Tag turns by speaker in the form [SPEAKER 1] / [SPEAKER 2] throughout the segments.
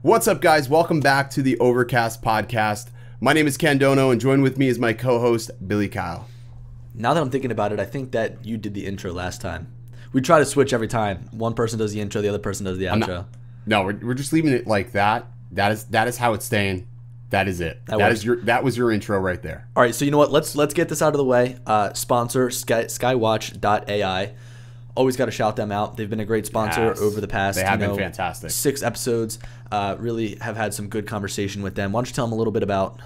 [SPEAKER 1] What's up, guys? Welcome back to the Overcast Podcast. My name is Ken Dono, and joined with me is my co-host, Billy Kyle.
[SPEAKER 2] Now that I'm thinking about it, I think that you did the intro last time. We try to switch every time. One person does the intro, the other person does the outro.
[SPEAKER 1] We're just leaving it like that. That is how it's staying. That is it. That was your intro right there.
[SPEAKER 2] All right, so you know what? Let's get this out of the way. Sponsor Skywatch.ai. Always got to shout them out. They've been a great sponsor over the past
[SPEAKER 1] they have been fantastic.
[SPEAKER 2] 6 episodes. Really have had some good conversation with them. Why don't you tell them a little bit about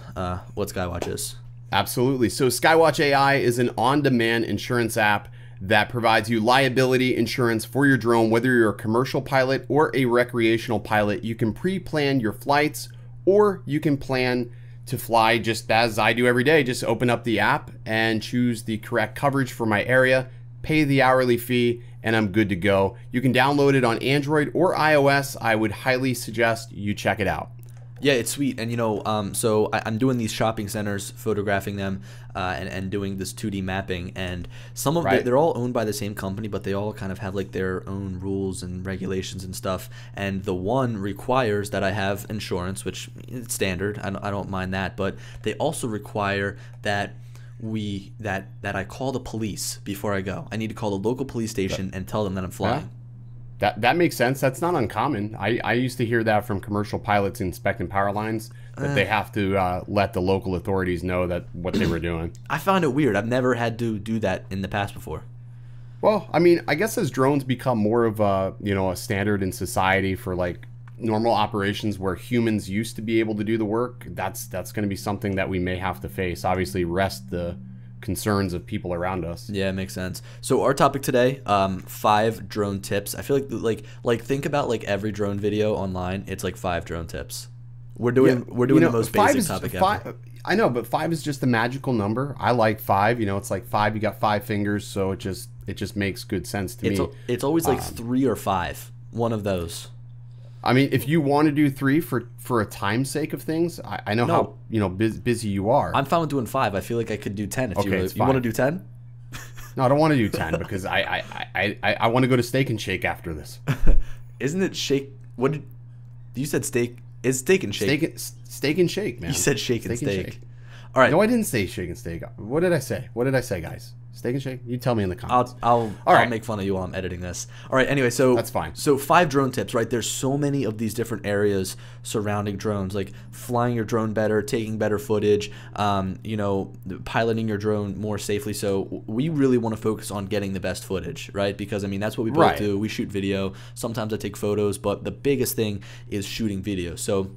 [SPEAKER 2] what Skywatch is?
[SPEAKER 1] Absolutely. So Skywatch AI is an on-demand insurance app that provides you liability insurance for your drone, whether you're a commercial pilot or a recreational pilot. You can pre-plan your flights, or you can plan to fly just as I do every day. Just open up the app and choose the correct coverage for my area, pay the hourly fee, and I'm good to go. You can download it on Android or iOS. I would highly suggest you check it out.
[SPEAKER 2] Yeah, it's sweet. And, so I'm doing these shopping centers, photographing them, and doing this 2D mapping. And some of they're all owned by the same company, but they all kind of have like their own rules and regulations and stuff. And the one requires that I have insurance, which is standard. I don't mind that. But they also require that I call the police before I go. I need to call the local police station and tell them that I'm flying.
[SPEAKER 1] That makes sense. That's not uncommon. I used to hear that from commercial pilots inspecting power lines, that they have to let the local authorities know that what they were doing.
[SPEAKER 2] I found it weird. I've never had to do that in the past before.
[SPEAKER 1] Well, I mean, I guess as drones become more of a standard in society for like normal operations where humans used to be able to do the work, that's going to be something that we may have to face. Obviously, rest the concerns of people around us.
[SPEAKER 2] Yeah, it makes sense. So our topic today, 5 drone tips. I feel like think about like every drone video online. It's like 5 drone tips. We're doing the most basic topic ever.
[SPEAKER 1] I know, but 5 is just a magical number. I like 5. It's like 5. You got 5 fingers, so it just makes good sense to me.
[SPEAKER 2] It's always like 3 or 5. One of those.
[SPEAKER 1] I mean, if you want to do 3 for a time's sake of things, I know how busy you are.
[SPEAKER 2] I'm fine with doing 5. I feel like I could do 10 if you want to do 10.
[SPEAKER 1] No, I don't want to do 10 because I want to go to Steak and Shake after this.
[SPEAKER 2] Isn't it Shake? What did you said? Steak is Steak and Shake.
[SPEAKER 1] Steak and Shake, man.
[SPEAKER 2] You said Shake and Steak. All right.
[SPEAKER 1] No, I didn't say Shake and Steak. What did I say? What did I say, guys? Steak and Shake? You tell me in the comments.
[SPEAKER 2] I'll make fun of you while I'm editing this. All right, anyway, so
[SPEAKER 1] that's fine.
[SPEAKER 2] So 5 drone tips, right? There's so many of these different areas surrounding drones, like flying your drone better, taking better footage, piloting your drone more safely. So we really want to focus on getting the best footage, right? Because I mean, that's what we both do. We shoot video. Sometimes I take photos, but the biggest thing is shooting video. So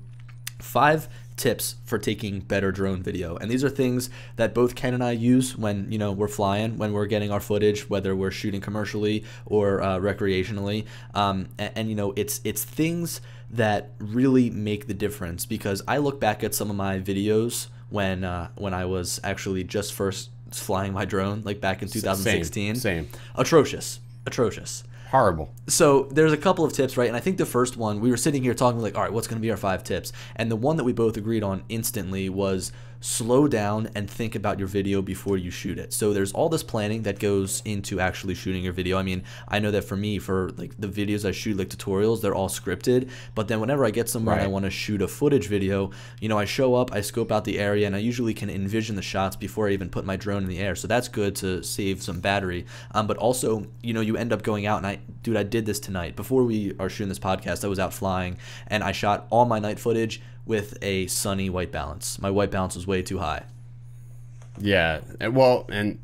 [SPEAKER 2] 5 tips for taking better drone video, and these are things that both Ken and I use when we're flying, when we're getting our footage, whether we're shooting commercially or recreationally, and it's things that really make the difference. Because I look back at some of my videos when I was actually just first flying my drone, like back in 2016.
[SPEAKER 1] Same.
[SPEAKER 2] Atrocious.
[SPEAKER 1] Horrible.
[SPEAKER 2] So there's a couple of tips, right? And I think the first one, we were sitting here talking like, all right, what's going to be our 5 tips? And the one that we both agreed on instantly was slow down and think about your video before you shoot it. So there's all this planning that goes into actually shooting your video. I mean, I know that for me, for like the videos I shoot, like tutorials, they're all scripted. But then whenever I get somewhere and I want to shoot a footage video, I show up, I scope out the area, and I usually can envision the shots before I even put my drone in the air. So that's good to save some battery. But also, you end up going out, and I did this tonight. Before we are shooting this podcast, I was out flying, and I shot all my night footage with a sunny white balance. My white balance was way too high.
[SPEAKER 1] Yeah, well, and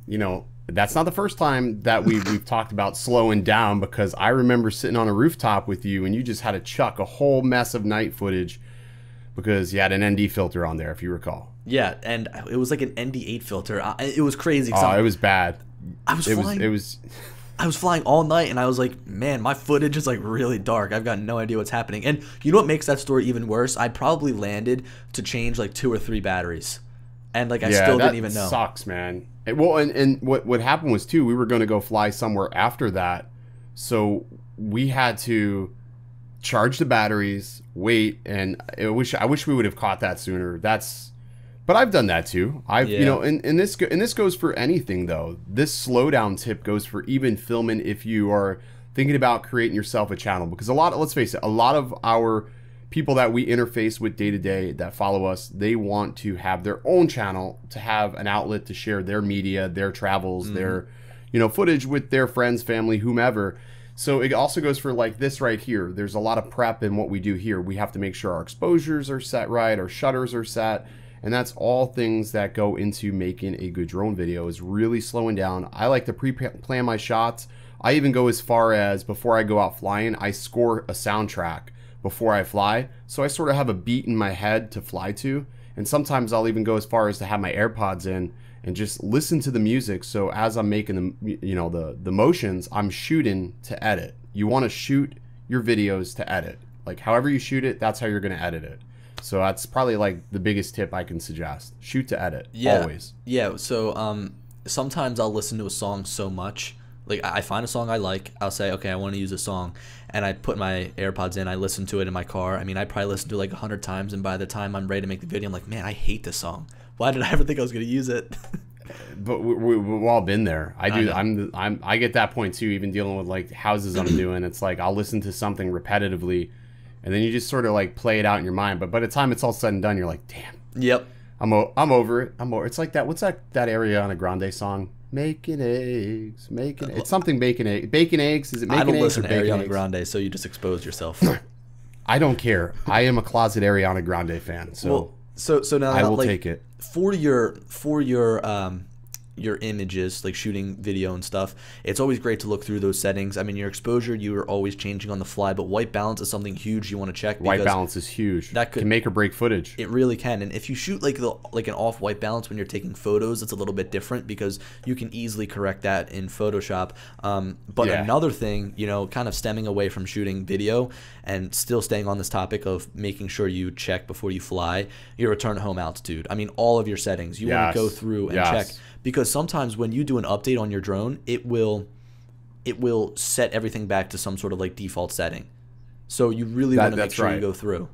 [SPEAKER 1] that's not the first time that we've talked about slowing down, because I remember sitting on a rooftop with you and you just had to chuck a whole mess of night footage because you had an ND filter on there, if you recall.
[SPEAKER 2] Yeah, and it was like an ND8 filter. It was crazy.
[SPEAKER 1] Oh, it was bad.
[SPEAKER 2] I was flying all night, and I was like, man, my footage is like really dark. I've got no idea what's happening. And you know what makes that story even worse? I probably landed to change like 2 or 3 batteries, and like I still didn't even know.
[SPEAKER 1] Sucks, man. And what happened was too, we were going to go fly somewhere after that, so we had to charge the batteries, wait, and I wish we would have caught that sooner. But I've done that too. And this goes for anything though. This slowdown tip goes for even filming if you are thinking about creating yourself a channel, because let's face it, a lot of our people that we interface with day to day that follow us, they want to have their own channel to have an outlet to share their media, their travels, their, footage with their friends, family, whomever. So it also goes for like this right here. There's a lot of prep in what we do here. We have to make sure our exposures are set right, our shutters are set, and that's all things that go into making a good drone video, is really slowing down. I like to pre-plan my shots. I even go as far as, before I go out flying, I score a soundtrack before I fly. So I sort of have a beat in my head to fly to. And sometimes I'll even go as far as to have my AirPods in and just listen to the music. So as I'm making the motions, I'm shooting to edit. You want to shoot your videos to edit. Like however you shoot it, that's how you're going to edit it. So that's probably like the biggest tip I can suggest. Shoot to edit.
[SPEAKER 2] Yeah.
[SPEAKER 1] Always.
[SPEAKER 2] Yeah. So sometimes I'll listen to a song so much. Like I find a song I like, I'll say, okay, I want to use a song, and I put my AirPods in, I listen to it in my car. I mean, I probably listen to it like 100 times, and by the time I'm ready to make the video, I'm like, man, I hate this song. Why did I ever think I was going to use it?
[SPEAKER 1] But we've all been there. I get that point too, even dealing with like houses I'm doing. It's like I'll listen to something repetitively, and then you just sort of like play it out in your mind. But by the time it's all said and done, you're like, damn.
[SPEAKER 2] Yep.
[SPEAKER 1] I'm over it. It's like that. What's that Ariana Grande song? Making eggs, it's something bacon eggs. Is it making eggs?
[SPEAKER 2] I don't listen to Ariana
[SPEAKER 1] eggs?
[SPEAKER 2] Grande, so you just exposed yourself.
[SPEAKER 1] I don't care. I am a closet Ariana Grande fan. So
[SPEAKER 2] now
[SPEAKER 1] I will
[SPEAKER 2] like,
[SPEAKER 1] take it
[SPEAKER 2] for your images, like shooting video and stuff. It's always great to look through those settings. I mean, your exposure, you are always changing on the fly, but white balance is something huge you want to check.
[SPEAKER 1] White balance is huge. That can make or break footage.
[SPEAKER 2] It really can. And if you shoot like an off white balance when you're taking photos, it's a little bit different because you can easily correct that in Photoshop. But another thing, kind of stemming away from shooting video and still staying on this topic of making sure you check before you fly, your return home altitude. I mean, all of your settings, you want to go through and check. Because sometimes when you do an update on your drone, it will set everything back to some sort of like default setting. So you really want to make sure you go through.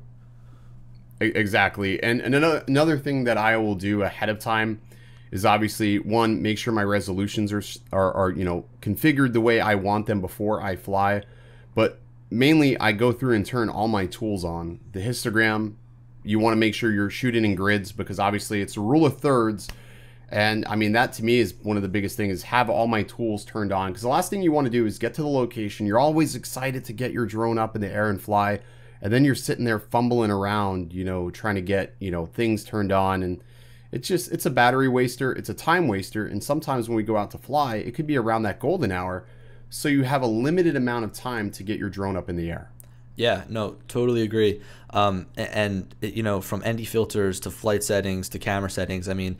[SPEAKER 1] Exactly. And another thing that I will do ahead of time is obviously, one, make sure my resolutions are configured the way I want them before I fly. But mainly I go through and turn all my tools on. The histogram, you want to make sure you're shooting in grids, because obviously it's a rule of thirds. And I mean, that to me is one of the biggest things, is have all my tools turned on. Because the last thing you want to do is get to the location. You're always excited to get your drone up in the air and fly. And then you're sitting there fumbling around, trying to get, things turned on. And it's a battery waster. It's a time waster. And sometimes when we go out to fly, it could be around that golden hour. So you have a limited amount of time to get your drone up in the air.
[SPEAKER 2] Yeah, no, totally agree. From ND filters to flight settings to camera settings, I mean,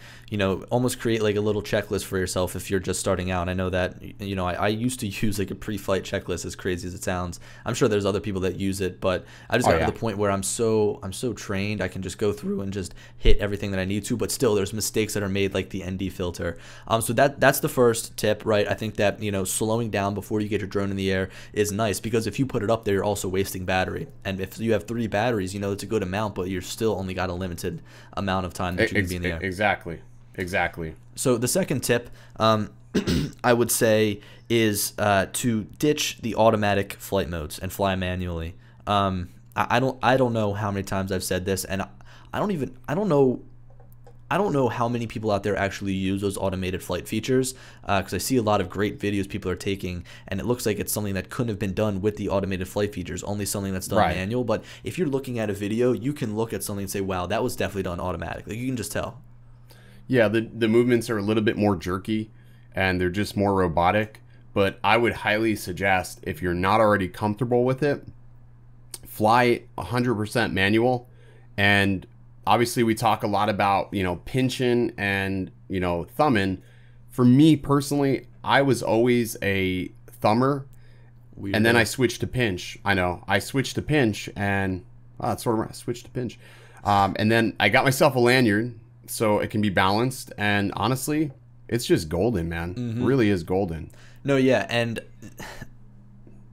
[SPEAKER 2] almost create like a little checklist for yourself if you're just starting out. I know that, I used to use like a pre-flight checklist, as crazy as it sounds. I'm sure there's other people that use it, but I just got to the point where I'm so trained, I can just go through and just hit everything that I need to, but still there's mistakes that are made, like the ND filter. So that's the first tip, right? I think that, slowing down before you get your drone in the air is nice, because if you put it up there, you're also wasting battery. And if you have 3 batteries, it's a good amount, but you're still only got a limited amount of time that you can be in the air.
[SPEAKER 1] Exactly.
[SPEAKER 2] So the second tip, I would say, is to ditch the automatic flight modes and fly manually. I don't know how many times I've said this, and I don't know how many people out there actually use those automated flight features, because I see a lot of great videos people are taking, and it looks like it's something that couldn't have been done with the automated flight features, only something that's done manual. But if you're looking at a video, you can look at something and say, wow, that was definitely done automatic. Like, you can just tell.
[SPEAKER 1] Yeah, the movements are a little bit more jerky, and they're just more robotic. But I would highly suggest, if you're not already comfortable with it, fly 100% manual. And obviously, we talk a lot about, pinching and, thumbing. For me personally, I was always a thumber. Weird. And then I switched to pinch. I know. I switched to pinch, and I switched to pinch. And then I got myself a lanyard so it can be balanced. And honestly, it's just golden, man. Mm-hmm. It really is golden.
[SPEAKER 2] No, yeah. And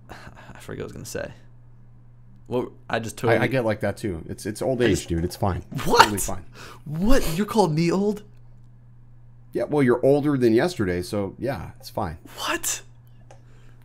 [SPEAKER 2] I forget what I was going to say. Well, I
[SPEAKER 1] get like that too. It's old age, dude. It's fine.
[SPEAKER 2] What?
[SPEAKER 1] Totally fine.
[SPEAKER 2] What? You're calling me old?
[SPEAKER 1] Yeah. Well, you're older than yesterday, so yeah, it's fine.
[SPEAKER 2] What?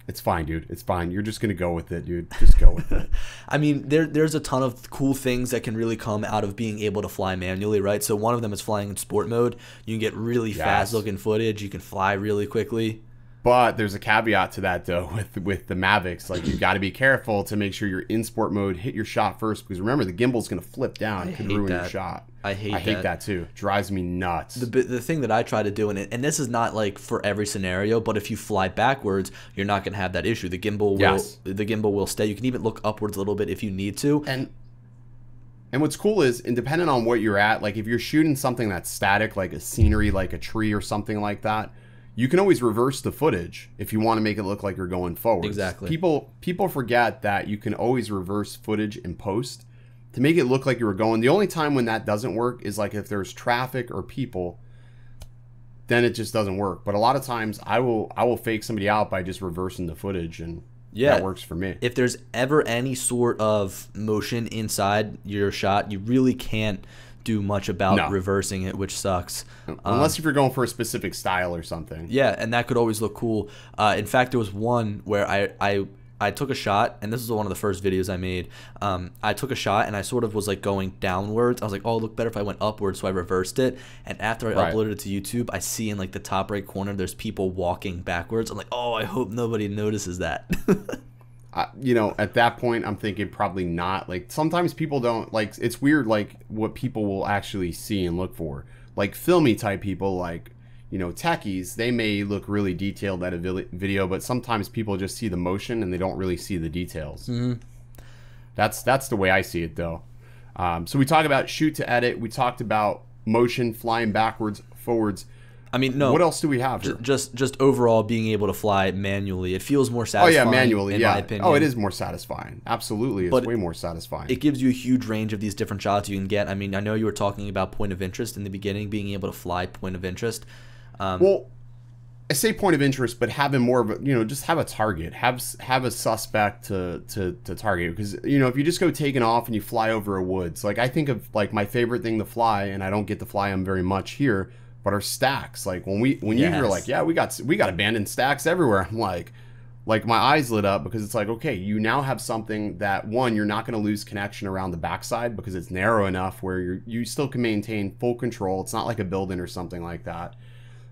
[SPEAKER 1] It's fine, dude. It's fine. You're just going to go with it, dude. Just go with it.
[SPEAKER 2] I mean, there's a ton of cool things that can really come out of being able to fly manually, right? So one of them is flying in sport mode. You can get really fast-looking footage. You can fly really quickly.
[SPEAKER 1] But there's a caveat to that, though, with the Mavics. Like, you got to be careful to make sure you're in sport mode, hit your shot first, because remember, the gimbal's going to flip down. It could ruin your shot.
[SPEAKER 2] I hate
[SPEAKER 1] that, too. Drives me nuts.
[SPEAKER 2] The thing that I try to do, and this is not like for every scenario, but if you fly backwards, you're not going to have that issue. The gimbal will stay. You can even look upwards a little bit if you need to.
[SPEAKER 1] And what's cool is, and depending on what you're at, like if you're shooting something that's static, like a scenery, like a tree or something like that, you can always reverse the footage if you want to make it look like you're going forward.
[SPEAKER 2] Exactly.
[SPEAKER 1] People forget that you can always reverse footage in post to make it look like you were going. The only time when that doesn't work is like if there's traffic or people, then it just doesn't work. But a lot of times I will fake somebody out by just reversing the footage, and that works for me.
[SPEAKER 2] If there's ever any sort of motion inside your shot, you really can't do much about reversing it, which sucks.
[SPEAKER 1] Unless if you're going for a specific style or something.
[SPEAKER 2] Yeah, and that could always look cool. In fact, there was one where I took a shot, and this is one of the first videos I made. I took a shot, and I sort of was like going downwards. I was like, oh, it'd look better if I went upwards, so I reversed it. And after I uploaded it to YouTube, I see in like the top right corner, there's people walking backwards. I'm like, oh, I hope nobody notices that.
[SPEAKER 1] At that point, I'm thinking probably not. Like, sometimes people don't, like, it's weird, like, what people will actually see and look for. Like, filmy type people, like, techies, they may look really detailed at a video, but sometimes people just see the motion and they don't really see the details.
[SPEAKER 2] Mm-hmm.
[SPEAKER 1] That's the way I see it, though. So we talk about shoot to edit. We talked about motion, flying backwards, forwards.
[SPEAKER 2] I mean, no.
[SPEAKER 1] What else do we have here?
[SPEAKER 2] Just overall being able to fly manually. It feels more satisfying.
[SPEAKER 1] Oh, yeah, manually,
[SPEAKER 2] in my opinion.
[SPEAKER 1] Oh, it is more satisfying. Absolutely. It's way more satisfying.
[SPEAKER 2] It gives you a huge range of these different shots you can get. I mean, I know you were talking about point of interest in the beginning, being able to fly point of interest.
[SPEAKER 1] Well, I say point of interest, but having more of a, just have a target. Have a suspect to target. Because, if you just go taking off and you fly over a woods, like I think of like my favorite thing to fly, and I don't get to fly them very much here, but are stacks. Like when you were like, yeah, we got abandoned stacks everywhere. I'm like my eyes lit up, because it's like, okay, you now have something that, one, you're not going to lose connection around the backside because it's narrow enough where you still can maintain full control. It's not like a building or something like that.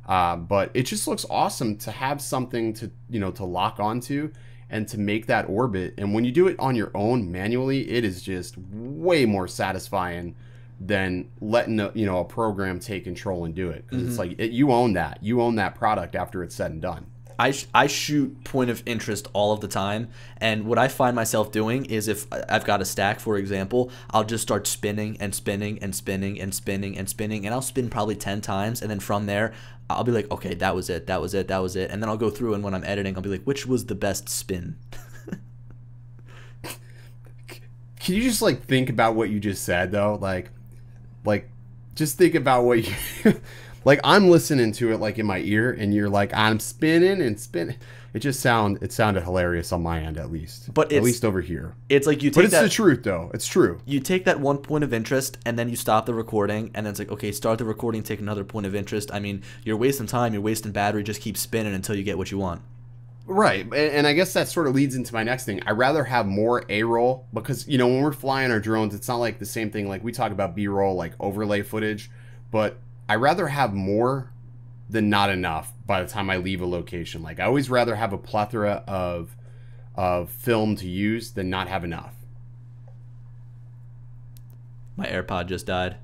[SPEAKER 1] But it just looks awesome to have something to lock onto and to make that orbit. And when you do it on your own manually, it is just way more satisfying than letting a program take control and do it, because it's like you own that product after it's said and done.
[SPEAKER 2] I shoot point of interest all of the time, and what I find myself doing is, if I've got a stack, for example, I'll just start spinning and spinning and spinning and spinning and spinning, and I'll spin probably 10 times, and then from there I'll be like, okay, that was it, and then I'll go through, and when I'm editing, I'll be like, which was the best spin?
[SPEAKER 1] Can you just like think about what you just said, though? Like just think about what you like, I'm listening to it like in my ear, and you're like, I'm spinning and spinning. It sounded hilarious on my end, at least. But at least over here.
[SPEAKER 2] It's like
[SPEAKER 1] But it's the truth, though. It's true.
[SPEAKER 2] You take that one point of interest, and then you stop the recording, and then it's like, okay, start the recording, take another point of interest. I mean, you're wasting time, you're wasting battery, just keep spinning until you get what you want.
[SPEAKER 1] Right, and I guess that sort of leads into my next thing. I'd rather have more A-roll, because, when we're flying our drones, it's not like the same thing. Like, we talk about B-roll, like overlay footage, but I'd rather have more than not enough by the time I leave a location. Like, I always rather have a plethora of film to use than not have enough.
[SPEAKER 2] My AirPod just died.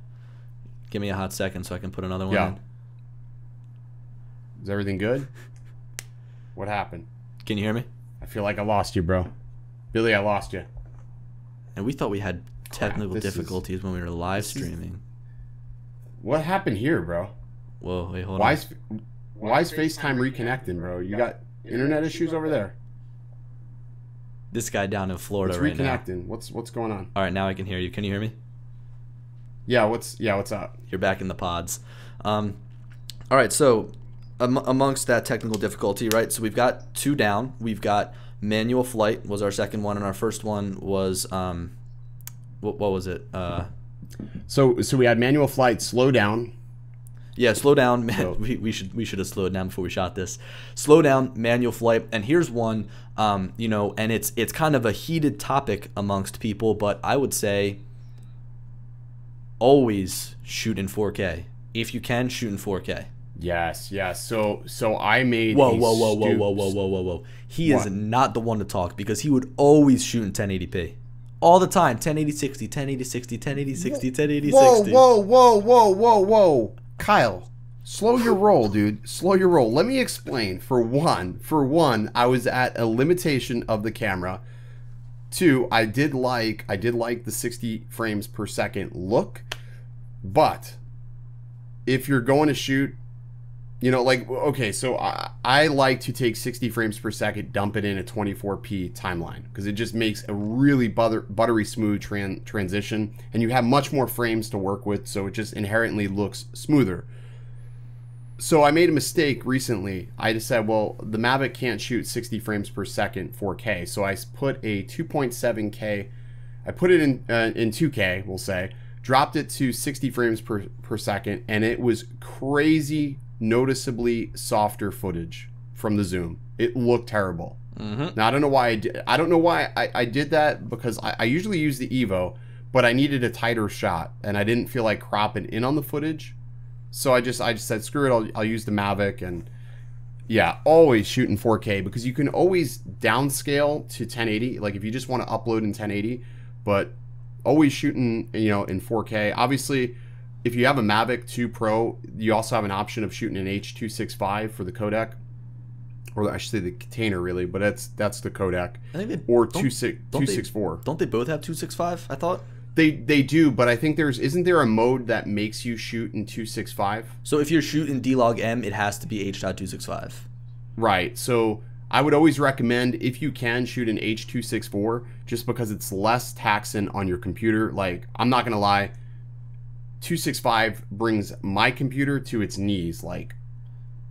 [SPEAKER 2] Give me a hot second so I can put another one in.
[SPEAKER 1] Is everything good? What happened?
[SPEAKER 2] Can you hear me?
[SPEAKER 1] I feel like I lost you, bro. Billy, I lost you.
[SPEAKER 2] And we thought we had technical difficulties when we were live streaming.
[SPEAKER 1] What happened here, bro?
[SPEAKER 2] Whoa, wait, hold on.
[SPEAKER 1] Why is FaceTime reconnecting, bro? You got internet issues over there?
[SPEAKER 2] This guy down in Florida right now.
[SPEAKER 1] It's reconnecting. What's going on?
[SPEAKER 2] All right, now I can hear you. Can you hear me?
[SPEAKER 1] Yeah, what's up?
[SPEAKER 2] You're back in the pods. All right, so amongst that technical difficulty, right? So we've got 2 down. We've got manual flight was our second one, and our first one was what was it?
[SPEAKER 1] So we had manual flight, slow down.
[SPEAKER 2] Yeah, slow down, man.
[SPEAKER 1] So,
[SPEAKER 2] We should have slowed down before we shot this. Slow down, manual flight. And here's one, and it's kind of a heated topic amongst people, but I would say always shoot in 4K. If you can, shoot in 4K.
[SPEAKER 1] yes. So I made
[SPEAKER 2] Whoa. He is not the one to talk because he would always shoot in 1080p. All the time, 1080 60, 1080 60, 1080 60, 1080 60.
[SPEAKER 1] Whoa. Kyle, slow your roll, dude. Slow your roll. Let me explain. For one, I was at a limitation of the camera. Two, I did like the 60 frames per second look, but if you're going to shoot, okay, so I like to take 60 frames per second, dump it in a 24p timeline because it just makes a really buttery smooth transition, and you have much more frames to work with, so it just inherently looks smoother. So I made a mistake recently. I just said, well, the Mavic can't shoot 60 frames per second 4K, so I put a 2.7K, I put it in 2K, we'll say, dropped it to 60 frames per second, and it was crazy noticeably softer footage from the zoom. It looked terrible. Now I don't know why I did that because I usually use the Evo, but I needed a tighter shot and I didn't feel like cropping in on the footage, so I just said screw it, I'll use the Mavic. And yeah, always shoot in 4K because you can always downscale to 1080, like if you just want to upload in 1080, but always shooting in 4K. Obviously, if you have a Mavic 2 Pro, you also have an option of shooting an H.265 for the codec, or I should say the container, really, but that's the codec.
[SPEAKER 2] I think
[SPEAKER 1] or 264.
[SPEAKER 2] Don't they both have 265? I thought
[SPEAKER 1] they do, but I think isn't there a mode that makes you shoot in 265?
[SPEAKER 2] So if you're shooting D-Log-M, it has to be H.265.
[SPEAKER 1] Right. So I would always recommend, if you can, shoot an H.264 just because it's less taxing on your computer. Like, I'm not gonna lie, 265 brings my computer to its knees like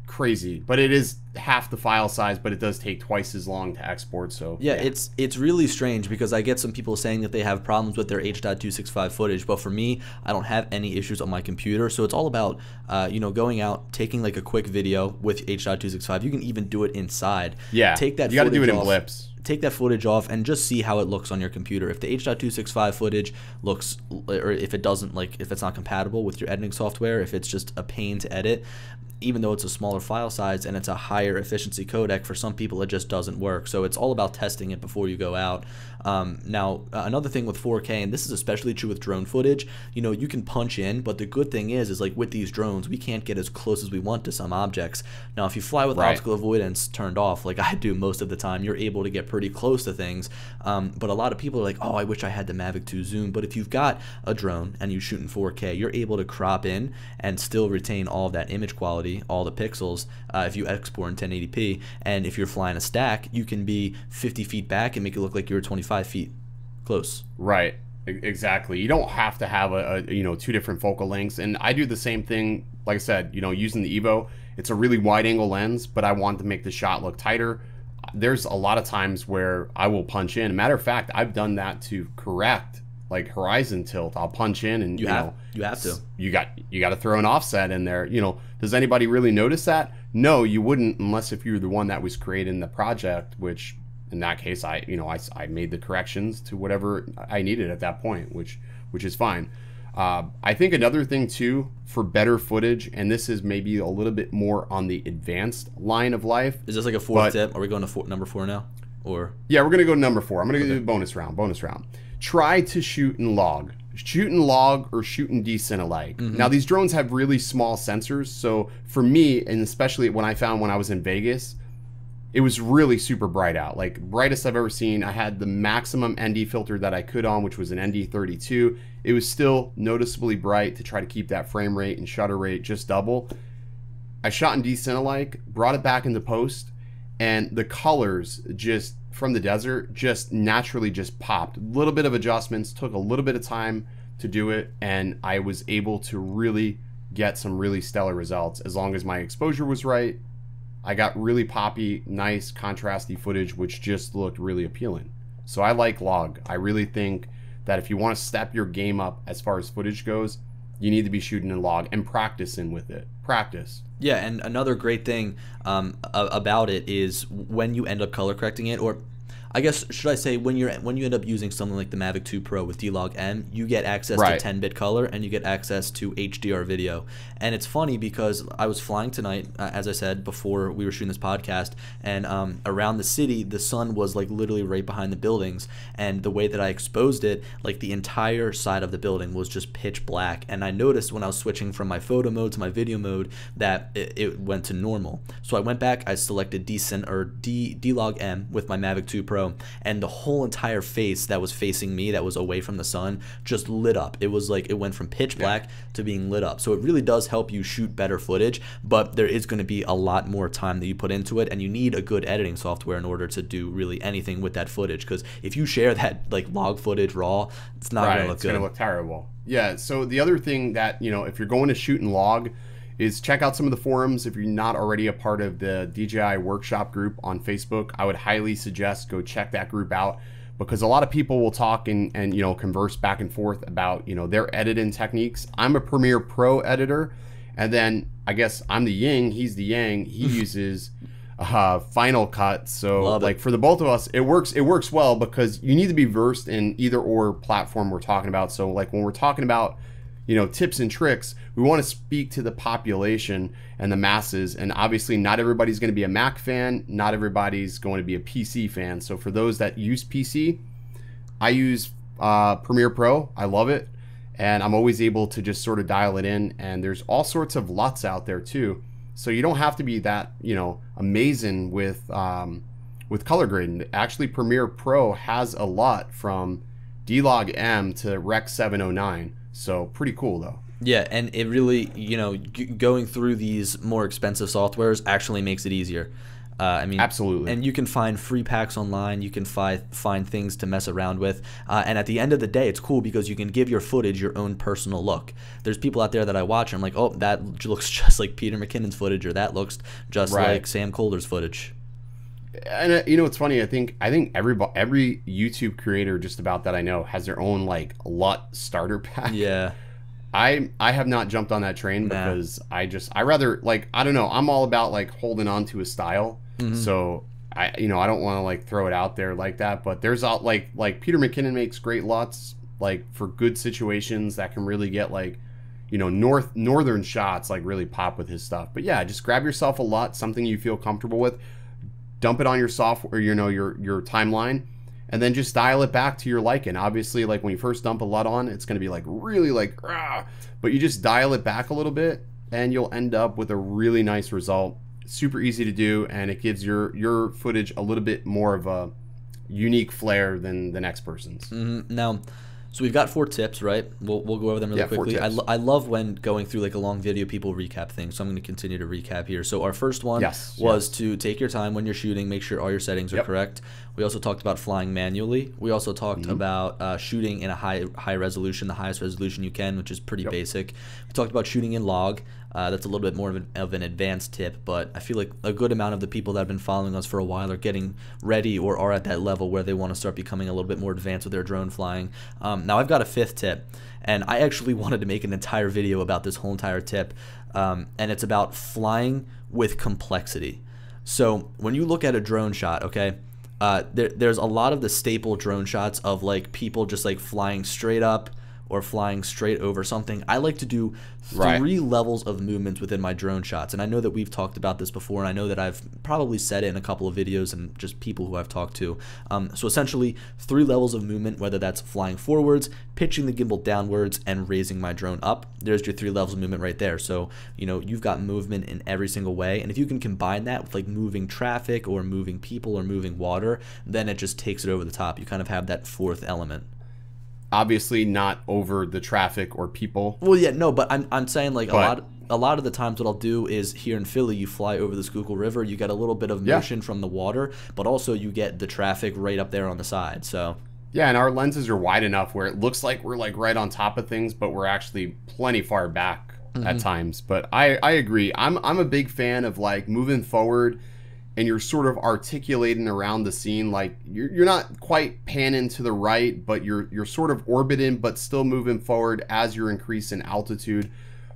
[SPEAKER 1] crazy, but it is half the file size, but it does take twice as long to export. So
[SPEAKER 2] yeah, it's really strange because I get some people saying that they have problems with their H.265 footage, but for me, I don't have any issues on my computer. So it's all about going out, taking like a quick video with H.265. You can even do it inside.
[SPEAKER 1] Yeah,
[SPEAKER 2] take that.
[SPEAKER 1] You got to do it in
[SPEAKER 2] off,
[SPEAKER 1] blips.
[SPEAKER 2] Take that footage off and just see how it looks on your computer. If the H.265 footage looks, or if it doesn't, like if it's not compatible with your editing software, if it's just a pain to edit, even though it's a smaller file size and it's a higher efficiency codec, for some people it just doesn't work. So it's all about testing it before you go out. Now, another thing with 4K, and this is especially true with drone footage, you can punch in, but the good thing is like with these drones, we can't get as close as we want to some objects. Now, if you fly with optical avoidance turned off, like I do most of the time, you're able to get pretty close to things. But a lot of people are like, oh, I wish I had the Mavic 2 zoom. But if you've got a drone and you shoot in 4K, you're able to crop in and still retain all of that image quality, all the pixels, if you export in 1080p. And if you're flying a stack, you can be 50 feet back and make it look like you're 25 feet close.
[SPEAKER 1] Right. Exactly. You don't have to have a two different focal lengths. And I do the same thing, like I said, using the Evo. It's a really wide angle lens, but I want to make the shot look tighter. There's a lot of times where I will punch in. Matter of fact, I've done that to correct like horizon tilt. I'll punch in and you have to. You got to throw an offset in there. Does anybody really notice that? No, you wouldn't, unless if you were the one that was creating the project, which in that case I made the corrections to whatever I needed at that point, which is fine. I think another thing too for better footage, and this is maybe a little bit more on the advanced line of life.
[SPEAKER 2] Is this like a fourth tip? Are we going to number 4 now? Or
[SPEAKER 1] yeah, we're gonna go to number 4. I'm gonna do bonus round. Try to shoot in log. Shoot in log or shoot in decine-alike. Now these drones have really small sensors, so for me, and especially when I was in Vegas, it was really super bright out, like brightest I've ever seen. I had the maximum ND filter that I could on, which was an ND32. It was still noticeably bright to try to keep that frame rate and shutter rate just double. I shot in decine-alike, brought it back into post, and the colors just from the desert just naturally just popped. A little bit of adjustments, took a little bit of time to do it, and I was able to really get some really stellar results as long as my exposure was right. I got really poppy, nice, contrasty footage, which just looked really appealing. So I like log. I really think that if you want to step your game up as far as footage goes, you need to be shooting in log and practicing with it. Practice.
[SPEAKER 2] Yeah, and another great thing about it is when you end up color correcting it, or I guess should I say when you end up using something like the Mavic 2 Pro with D-Log M, you get access to 10-bit color and you get access to HDR video. And it's funny because I was flying tonight, as I said before we were shooting this podcast, and around the city the sun was like literally right behind the buildings, and the way that I exposed it, like the entire side of the building was just pitch black. And I noticed when I was switching from my photo mode to my video mode that it went to normal. So I went back, I selected D-Log M with my Mavic 2 Pro, and the whole entire face that was facing me, that was away from the sun, just lit up. It was like it went from pitch black to being lit up. So it really does help you shoot better footage, but there is going to be a lot more time that you put into it, and you need a good editing software in order to do really anything with that footage, because if you share that like log footage raw, it's not going to look good.
[SPEAKER 1] It's going to look terrible. Yeah, so the other thing that, you know, if you're going to shoot in log, is check out some of the forums. If you're not already a part of the DJI workshop group on Facebook, I would highly suggest go check that group out, because a lot of people will talk and you know, converse back and forth about, you know, their editing techniques. I'm a Premiere Pro editor, and then I guess I'm the yin, he's the yang. He uses Final Cut. So like for the both of us, it works well, because you need to be versed in either or platform we're talking about. So like when we're talking about, you know, tips and tricks, we want to speak to the population and the masses. And obviously not everybody's going to be a Mac fan. Not everybody's going to be a PC fan. So for those that use PC, I use Premiere Pro. I love it. And I'm always able to just sort of dial it in. And there's all sorts of LUTs out there too. So you don't have to be that, you know, amazing with color grading. Actually, Premiere Pro has a LUT from D-Log M to Rec 709. So pretty cool though.
[SPEAKER 2] Yeah, and it really, you know, going through these more expensive softwares actually makes it easier. I mean,
[SPEAKER 1] absolutely.
[SPEAKER 2] And you can find free packs online. You can find things to mess around with. And at the end of the day, it's cool because you can give your footage your own personal look. There's people out there that I watch and I'm like, oh, that looks just like Peter McKinnon's footage, or that looks just like Sam Colder's footage.
[SPEAKER 1] And you know, it's funny. I think every YouTube creator just about that I know has their own like LUT starter pack.
[SPEAKER 2] Yeah.
[SPEAKER 1] I have not jumped on that train because I rather, like, I don't know, I'm all about like holding on to a style. So I don't want to like throw it out there like that, but there's like Peter McKinnon makes great LUTs like for good situations that can really get like, you know, northern shots like really pop with his stuff. But yeah, just grab yourself a LUT, something you feel comfortable with, dump it on your software, you know, your timeline, and then just dial it back to your liking. Obviously, like when you first dump a LUT on, it's going to be like really like, but you just dial it back a little bit and you'll end up with a really nice result. Super easy to do, and it gives your footage a little bit more of a unique flair than the next person's.
[SPEAKER 2] Now, so we've got 4 tips, right? We'll go over them really quickly. I love when going through like a long video, people recap things. So I'm going to continue to recap here. So our first one was to take your time when you're shooting, make sure all your settings are correct. We also talked about flying manually. We also talked about shooting in a high resolution, the highest resolution you can, which is pretty basic. We talked about shooting in log. That's a little bit more of an advanced tip, but I feel like a good amount of the people that have been following us for a while are getting ready or are at that level where they want to start becoming a little bit more advanced with their drone flying. Now I've got a 5th tip, and I actually wanted to make an entire video about this whole entire tip, and it's about flying with complexity. So when you look at a drone shot, okay, there's a lot of the staple drone shots of like people just like flying straight up or flying straight over something. I like to do 3 levels of movements within my drone shots. And I know that we've talked about this before, and I know that I've probably said it in a couple of videos and just people who I've talked to. So essentially 3 levels of movement, whether that's flying forwards, pitching the gimbal downwards, and raising my drone up. There's your 3 levels of movement right there. So, you know, you've got movement in every single way. And if you can combine that with like moving traffic or moving people or moving water, then it just takes it over the top. You kind of have that 4th element.
[SPEAKER 1] Obviously not over the traffic or people.
[SPEAKER 2] Well, yeah, no, but I'm saying like a lot of the times what I'll do is here in Philly, you fly over the Schuylkill River, you get a little bit of motion from the water, but also you get the traffic right up there on the side. So
[SPEAKER 1] yeah, and our lenses are wide enough where it looks like we're like right on top of things, but we're actually plenty far back at times. But I agree. I'm a big fan of like moving forward and you're sort of articulating around the scene, like you're not quite panning to the right, but you're sort of orbiting, but still moving forward as you're increasing altitude.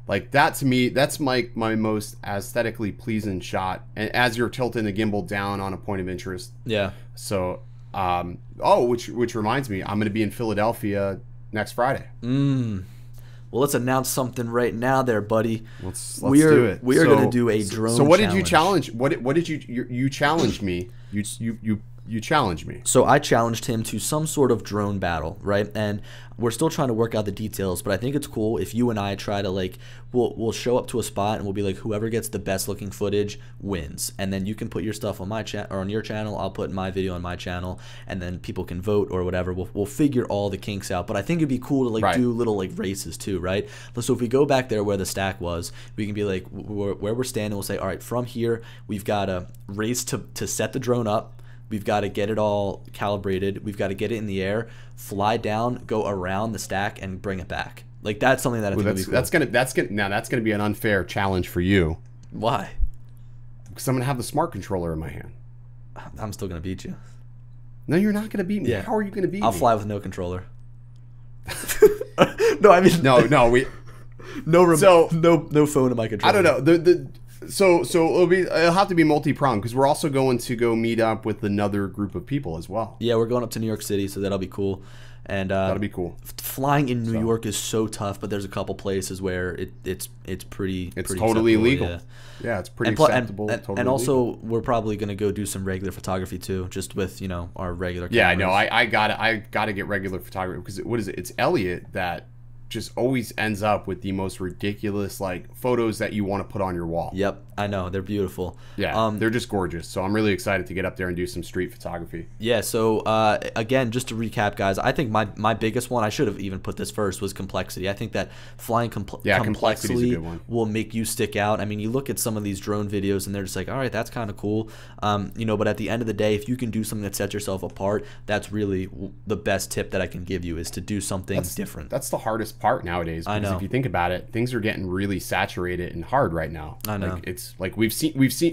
[SPEAKER 1] Like that to me, that's my most aesthetically pleasing shot. And as you're tilting the gimbal down on a point of interest.
[SPEAKER 2] Yeah.
[SPEAKER 1] So, which reminds me, I'm going to be in Philadelphia next Friday.
[SPEAKER 2] Well, let's announce something right now there, buddy.
[SPEAKER 1] Let's do it.
[SPEAKER 2] We are going to do a drone.
[SPEAKER 1] So what
[SPEAKER 2] challenge.
[SPEAKER 1] did you challenge? What did you challenged me? You challenged me.
[SPEAKER 2] So I challenged him to some sort of drone battle, right? And we're still trying to work out the details, but I think it's cool if you and I try to, like, we'll show up to a spot and we'll be like, whoever gets the best looking footage wins. And then you can put your stuff on my channel or on your channel. I'll put my video on my channel, and then people can vote or whatever. We'll figure all the kinks out. But I think it'd be cool to like do little like races too, right? So if we go back there where the stack was, we can be like where we're standing. We'll say, all right, from here we've got to race to set the drone up. We've got to get it all calibrated. We've got to get it in the air, fly down, go around the stack, and bring it back. Like that's something that I think would be cool.
[SPEAKER 1] That's gonna be an unfair challenge for you.
[SPEAKER 2] Why?
[SPEAKER 1] Because I'm gonna have the smart controller in my hand.
[SPEAKER 2] I'm still gonna beat you.
[SPEAKER 1] No, you're not gonna beat me.
[SPEAKER 2] Yeah.
[SPEAKER 1] How are you gonna beat me?
[SPEAKER 2] I'll fly with no controller. No, I mean
[SPEAKER 1] no
[SPEAKER 2] phone in my controller.
[SPEAKER 1] I don't know. So it'll have to be multi-pronged because we're also going to go meet up with another group of people as well.
[SPEAKER 2] Yeah, we're going up to New York City, so that'll be cool. And
[SPEAKER 1] that'll be cool.
[SPEAKER 2] Flying in New York is so tough, but there's a couple places where it's pretty
[SPEAKER 1] totally legal.
[SPEAKER 2] Yeah.
[SPEAKER 1] Yeah, it's pretty acceptable.
[SPEAKER 2] And also, we're probably gonna go do some regular photography too, just with our regular cameras.
[SPEAKER 1] Yeah, I know. I gotta get regular photography because what is it? It's Elliot that just always ends up with the most ridiculous like photos that you want to put on your wall.
[SPEAKER 2] Yep, I know, they're beautiful.
[SPEAKER 1] Yeah, they're just gorgeous. So I'm really excited to get up there and do some street photography.
[SPEAKER 2] Yeah. So again, just to recap, guys, I think my biggest one, I should have even put this first, was complexity. I think that flying complexity will make you stick out. I mean, you look at some of these drone videos and they're just like, all right, that's kind of cool, but at the end of the day, if you can do something that sets yourself apart, that's really the best tip that I can give you, is to do something different.
[SPEAKER 1] That's the hardest part nowadays, because if you think about it, things are getting really saturated and hard right now.
[SPEAKER 2] I know.
[SPEAKER 1] Like, it's like we've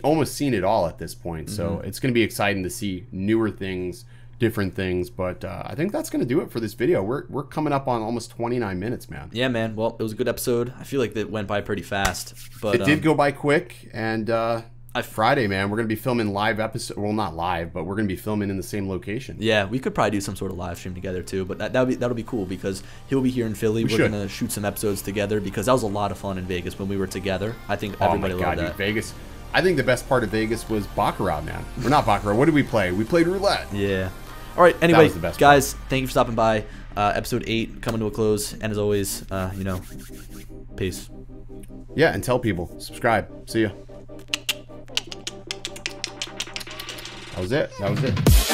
[SPEAKER 1] almost seen it all at this point. So it's going to be exciting to see newer things, different things. But I think that's going to do it for this video. We're coming up on almost 29 minutes, man.
[SPEAKER 2] Yeah, man. Well, it was a good episode. I feel like that went by pretty fast, but
[SPEAKER 1] it did go by quick. And Friday, man, we're going to be filming live episode. Well, not live, but we're going to be filming in the same location.
[SPEAKER 2] Yeah, we could probably do some sort of live stream together too, but that'll be cool because he'll be here in Philly. We're going to shoot some episodes together because that was a lot of fun in Vegas when we were together. I think everybody loved that.
[SPEAKER 1] Dude, Vegas. I think the best part of Vegas was Baccarat, man. Or not Baccarat. What did we play? We played roulette.
[SPEAKER 2] Yeah. All right. Anyway,
[SPEAKER 1] the best
[SPEAKER 2] guys, thank you for stopping by. Episode 8 coming to a close, and as always, peace.
[SPEAKER 1] Yeah, and tell people. Subscribe. See ya. That was it.